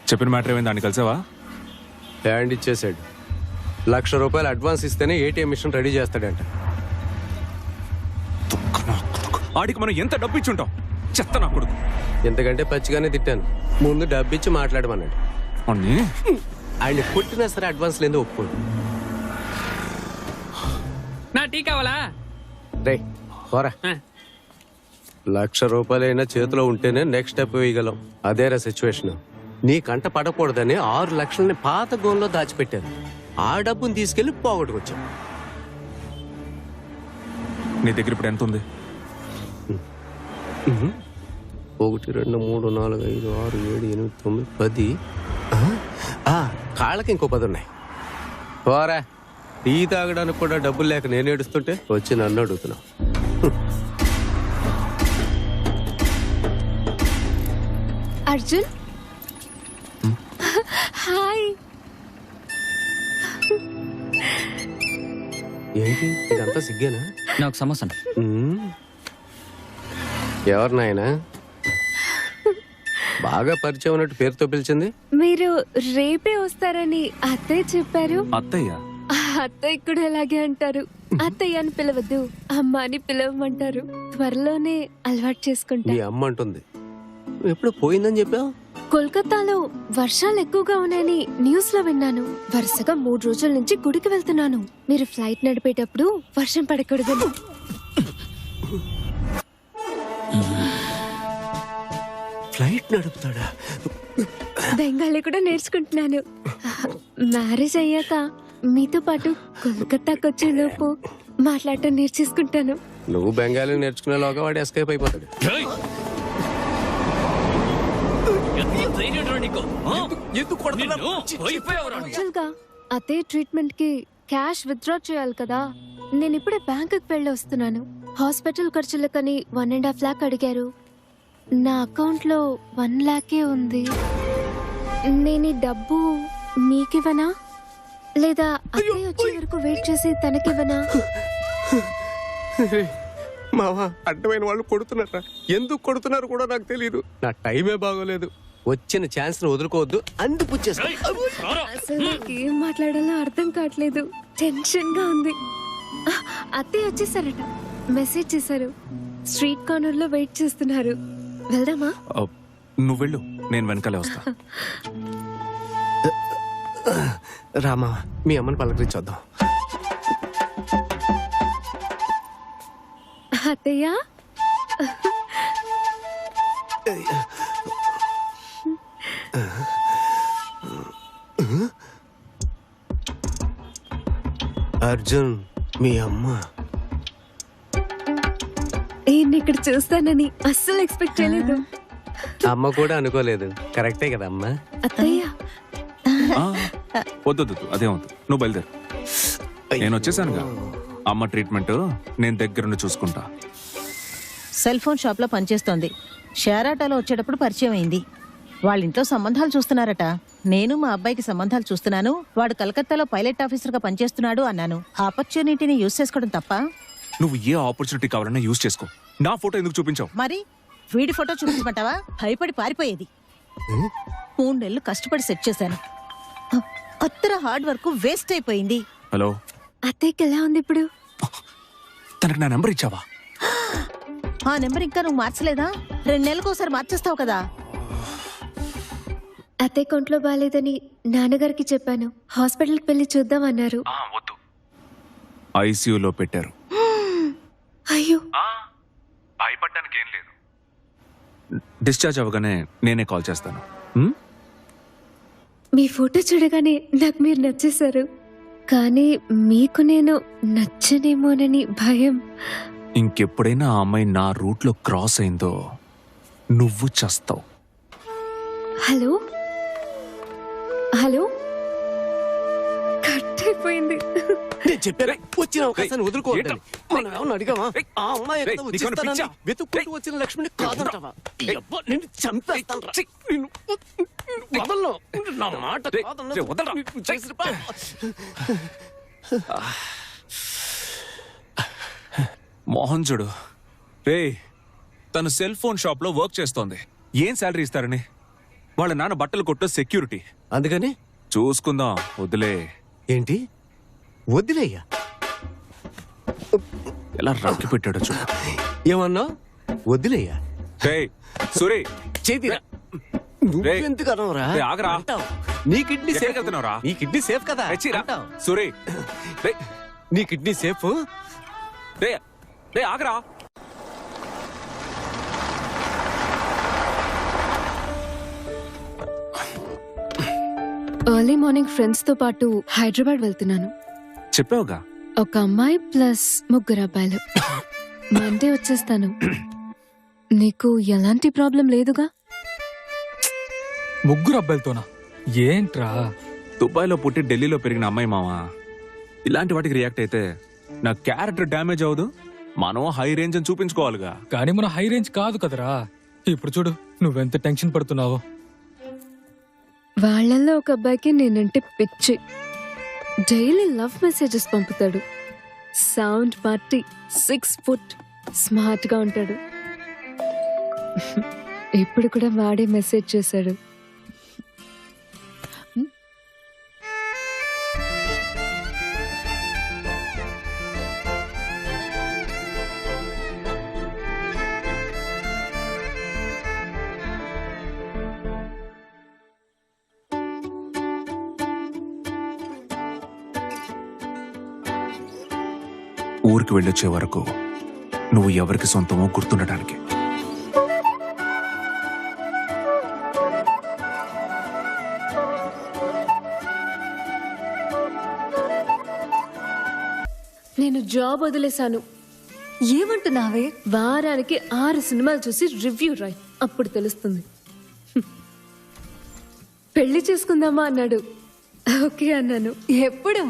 చెప్పిన మ్యాటర్ ఏమైంది? దాన్ని కలిసావా? హ్యాండ్ ఇచ్చేసాడు. ₹1,00,000 అడ్వాన్స్ ఇస్తేనే ఏటీఎం మిషన్ రెడీ చేస్తాడంట. ఆడికి మనం ఎంత డబ్బు ఇచ్చుంటాం? చెత్త నా కొడుకు. ఎంతకంటే పచ్చిగానే తిట్టాను. ముందు డబ్బిచ్చి మాట్లాడమన్నాడు. ఆయన కొట్టినా సరే అడ్వాన్స్ లేదో ఒప్పుకోడు. నా టీ కావాలా? రే పోరా. ₹1,00,000 అయినా చేతిలో ఉంటేనే నెక్స్ట్ స్టెప్ వేయగలం. అదేరా సిచ్యువేషన్. నీ కంట పడకూడదని 6 లక్షలని పాత గోన్లో దాచిపెట్టాను. ఆ డబ్బుని తీసుకెళ్లి పోగొట్టుకొచ్చాను. నీ దగ్గర ఇప్పుడు ఎంత ఉంది? 1 2 3 4 5 6 7 8 9 10. కాళ్ళకి ఇంకో 10 ఉన్నాయి. పోరా. టీ తాగడానికి కూడా డబ్బులు లేక నేను ఏడుస్తుంటే వచ్చి నన్ను అడుగుతున్నావు. అర్జున్ హాయ్. ఏంటి ఇదంతా సిగ్గేనా? నాకు సమస్య. ఎవరు నాయనా? బాగా పరిచయం ఉన్నట్టు పేరుతో పిలిచింది. మీరు రేపే వస్తారని అత్తయ్య చెప్పారు. అత్తయ్య? అత్తయ్య కూడా అలాగే అంటారు. అత్తయ్య అని పిలవద్దు, అమ్మ అని పిలవమంటారు. త్వరలోనే అలవాటు చేసుకుంటా. మీ అమ్మ అంటుంది. ఎప్పుడు పోయిందని చెప్పావు? కోల్కతాలో వర్షాలు ఎక్కువగా ఉన్నాయని న్యూస్ లో విన్నాను. వరుసగా 3 రోజుల నుంచి గుడికి వెళ్తున్నాను. మీరు ఫ్లైట్ నడిపేటప్పుడు వర్షం పడకూడదని. ఫ్లైట్ నడుపుతాడా? బెంగాలీ కూడా నేర్చుకుంటున్నాను. మ్యారేజ్ అయ్యాక మీతో పాటు కోల్కతాకి వచ్చే లోపు మాట్లాడటం నేర్చేసుకుంటాను. నువ్వు బెంగాలీ నేర్చుకునేలోగా వాడు ఎస్కేప్ అయిపోతాడు. యాక్చువల్ గా అదే ట్రీట్మెంట్ కి క్యాష్ విత్డ్రా చేయాలి కదా. నేను ఇప్పుడే బ్యాంకుకి వెళ్ళి వస్తున్నాను. హాస్పిటల్ ఖర్చులకని 1.5 lakh అడిగారు. నా అకౌంట్ లో 1 lakh ఉంది. నేను ఈ డబ్బు మీకివ్వనా లేదా అత్తయ్య వచ్చే వరకు వెయిట్ చేసి తనకివ్వనా? మావా, అడ్డమైన వాళ్ళు కొడుతున్నారా? ఎందుకు కొడుతున్నారు కూడా నాకు తెలియదు. నా టైమే బాగోలేదు. వచ్చిన ఛాన్స్ ను వదులుకోవద్దు. అందుకు అసలు నాకు ఏం మాట్లాడాలో అర్థం కావట్లేదు. టెన్షన్ గా ఉంది. అత్తయ్య వచ్చేసారట. మెసేజ్ చేశారు. స్ట్రీట్ కార్నర్ లో వెయిట్ చేస్తున్నారు. వెళ్దామా? నువ్వు వెళ్ళు, నేను వెనకాలే వస్తా. రామా, మీ అమ్మని పలకరించొద్దాం. అత్తయ్య అర్జున్, మీ అమ్మ ఈయన్ని ఇక్కడ చూస్తానని అస్సలు ఎక్స్పెక్ట్ చేయలేదు. అమ్మ కూడా అనుకోలేదు. కరెక్టే కదా అమ్మా? అత్తయ్య వద్దు, అదేమవుతుంది. నువ్వు బయలుదేరు. నేను వచ్చేసానుగా. అమ్మ ట్రీట్మెంట్ నేను దగ్గరుండి చూసుకుంటా. సెల్ ఫోన్ షాప్ లో పనిచేస్తోంది. షేర్ ఆటోలో వచ్చేటప్పుడు పరిచయం అయింది. వాళ్ళ ఇంట్లో సంబంధాలు చూస్తున్నారట. నేను మా అబ్బాయికి సంబంధాలు చూస్తున్నాను. వాడు కలకత్తాలో పైలట్ ఆఫీసర్ గా పనిచేస్తున్నాడు అన్నాను. ఆపర్చునిటీని యూజ్ చేసుకోవడం తప్ప? నువ్వు ఏ ఆపర్చునిటీ కావాలన్నా యూజ్ చేసుకో. నా ఫోటో ఎందుకు చూపించావు? మరి వీడి ఫోటో చూపించమంటావా? భయపడి పారిపోయేది. 3 నెలలు కష్టపడి సెట్ చేశాను. అత్తర హార్డ్ వర్క్ వేస్ట్ అయిపోయింది. హలో, అత్తయ్యకి ఎలా ఉంది ఇప్పుడు? తనకు నా నెంబర్ ఇచ్చావా? ఆ నెంబర్ ఇంకా నువ్వు మార్చలేదా? 2 నెలలకు ఒకసారి మార్చేస్తావు కదా. అత్తయ్య కొంట్లో బాగాలేదని నాన్నగారికి చెప్పాను. హాస్పిటల్కి వెళ్ళి చూద్దామన్నారు. వద్దు, ఐసీయూలో పెట్టారు. అయ్యో, భయపడ్డానికి ఏం లేదు. డిశ్చార్జ్ అవ్వగానే నేనే కాల్ చేస్తాను. మీ ఫోటో చూడగానే నాకు మీరు నచ్చేశారు. కానీ మీకు నేను నచ్చనేమోనని భయం. ఇంకెప్పుడైనా ఆ అమ్మాయి నా రూట్ లో క్రాస్ అయిందో నువ్వు చస్తావు. హలో హలో, కట్ అయిపోయింది. నేను చెప్పారా, వచ్చిన అవకాశాన్ని వదులుకోవద్దని. మనం ఏమన్నా అడిగామా? ఆ అమ్మాయి ఎక్కడ వచ్చేస్తానని వెతుక్కుంటూ వచ్చిన లక్ష్మిని కాదంటావా? అబ్బా, నిన్ను చంపేస్తానురా. నిన్ను వదలను. నా మాట కాదన్నది. నువ్వు చేసిన పని. మోహన్ చూడు రే, తను సెల్ ఫోన్ షాప్ లో వర్క్ చేస్తోంది. ఏం శాలరీ ఇస్తారని? వాళ్ళ నాన్న బట్టలు కొట్టు సెక్యూరిటీ. అందుకని చూసుకుందాం, వదిలే. ఏంటి వద్దులేయ్యా? ఎలా రక్కి పెట్టాడో చూడు. ఏమన్నా వద్దులేయ్యా? రేయ్ సూరి, చేతిరా. నువ్వెందుకు అనవరా? రేయ్, ఆగరా. అంటావ్. నీ కిడ్నీ సేఫ్. ఎక్కడికి వెళ్తున్నావురా? నీ కిడ్నీ సేఫ్ కదా రెచ్చిరా. అంటావ్. సూరి, రేయ్, నీ కిడ్నీ సేఫ్. రేయ్, రేయ్, ఆగరా. ఎర్లీ మార్నింగ్ ఫ్రెండ్స్ తో పాటు హైదరాబాద్ వెళ్తున్నాను. చెప్పావుగా. ఒక అమ్మాయి ప్లస్ 3 అబ్బాయిలు. మండే వచ్చేస్తాను. నీకు ఎలాంటి ప్రాబ్లం లేదుగా? 3 అబ్బాయిలతోనా? ఏంట్రా? దుబాయ్లో పుట్టి ఢిల్లీలో పెరిగిన అమ్మాయి మావా. ఇలాంటి వాటికి రియాక్ట్ అయితే నా క్యారెక్టర్ డ్యామేజ్ అవ్వదు. మనం హై రేంజ్ అని చూపించుకోవాలిగా. కానీ మన హై రేంజ్ కాదు కదరా. ఇప్పుడు చూడు నువ్వెంత టెన్షన్ పడుతున్నావో. వాళ్ళల్లో ఒక అబ్బాయికి నేనంటే పిచ్చి. డైలీ లవ్ మెసేజెస్ పంపుతాడు. సౌండ్ పార్టీ, 6 ఫుట్, స్మార్ట్ గా ఉంటాడు. ఇప్పుడు కూడా వాడే మెసేజ్ చేశాడు. ఊరికి వెళ్ళొచ్చే వరకు నువ్వు ఎవరికి సొంతమో గుర్తుండటానికి. నేను జాబ్ వదిలేశాను. ఏమంటున్నావే? వారానికి 6 సినిమాలు చూసి రివ్యూ రాయ్, అప్పుడు తెలుస్తుంది. పెళ్లి చేసుకుందామా అన్నాడు. ఓకే అన్నాను. ఎప్పుడు?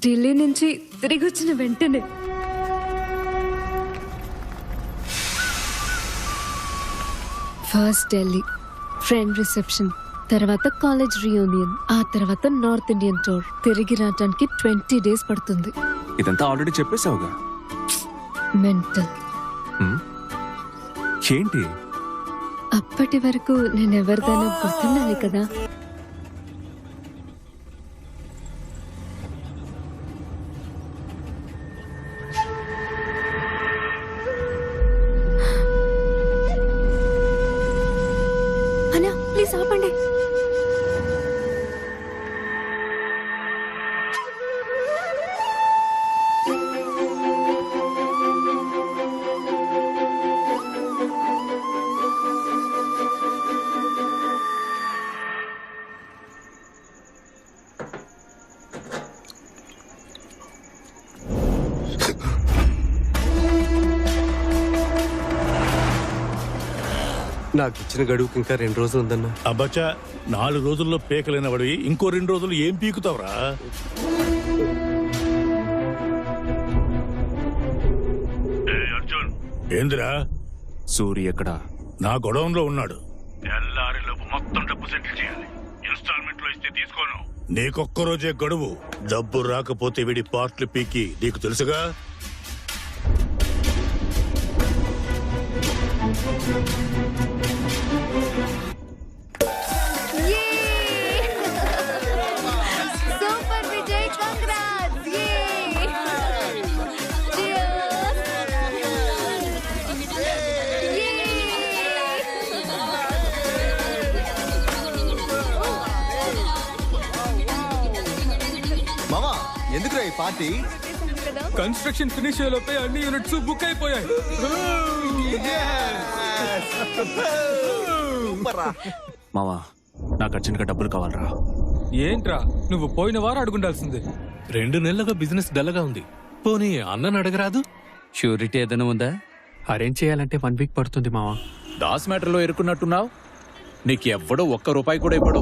ఢిల్లీ నుంచి తిరిగి వచ్చిన వెంటనే. ఫస్ట్ ఢిల్లీ ఫ్రెండ్ రిసెప్షన్, తర్వాత కాలేజ్ రీయూనియన్, ఆ తర్వాత నార్త్ ఇండియన్ టూర్. తిరిగి రావడానికి 20 days పడుతుంది. ఇదంతా ఆల్రెడీ చెప్పేశావుగా. మెంటల్. హ్మ్? ఏంటి? అప్పటి వరకు నేనెవరిదానో గుర్తుండాలి కదా. అన్నా ప్లీజ్ ఆపండి. నాకు ఇచ్చిన గడువుకి ఇంకా 2 రోజులు ఉందన్నా. అబ్బచ్చా, 4 రోజుల్లో పీకలేన వాడివి ఇంకో 2 రోజులు ఏం పీకుతావురా? అర్జున్, ఏందిరా? సూరి ఎక్కడా? నా గొడవంలో ఉన్నాడు. తెల్లారిలోపు మొత్తం డబ్బు సెటిల్ చేయాలి. ఇన్స్టాల్మెంట్ లో ఇస్తే తీసుకోను. నీకొక్క రోజే గడువు. డబ్బు రాకపోతే వీడి పార్ట్లు పీకి నీకు తెలుసుగా. Super Vijay, congrats! మామా ఎందుకురా ఈ పార్టీ? కన్స్ట్రక్షన్ ఫినిష్ అయ్యేలోపే అన్ని యూనిట్స్ బుక్ అయిపోయాయి. మావా, నాకు అర్జెంట్గా డబ్బులు కావాలరా. ఏంట్రా నువ్వు పోయిన వారం అడుగుండాల్సింది. 2 నెలలుగా బిజినెస్ డల్గా ఉంది. పోనీ అన్నను అడగరాదు? షూరిటీ ఏదైనా ఉందా? అరేంజ్ చేయాలంటే 1 వీక్ పడుతుంది మావా. దాస్ మ్యాటర్లో ఇరుక్కున్నట్టున్నావు. నీకు ఎవ్వడో 1 రూపాయి కూడా ఇవ్వడు.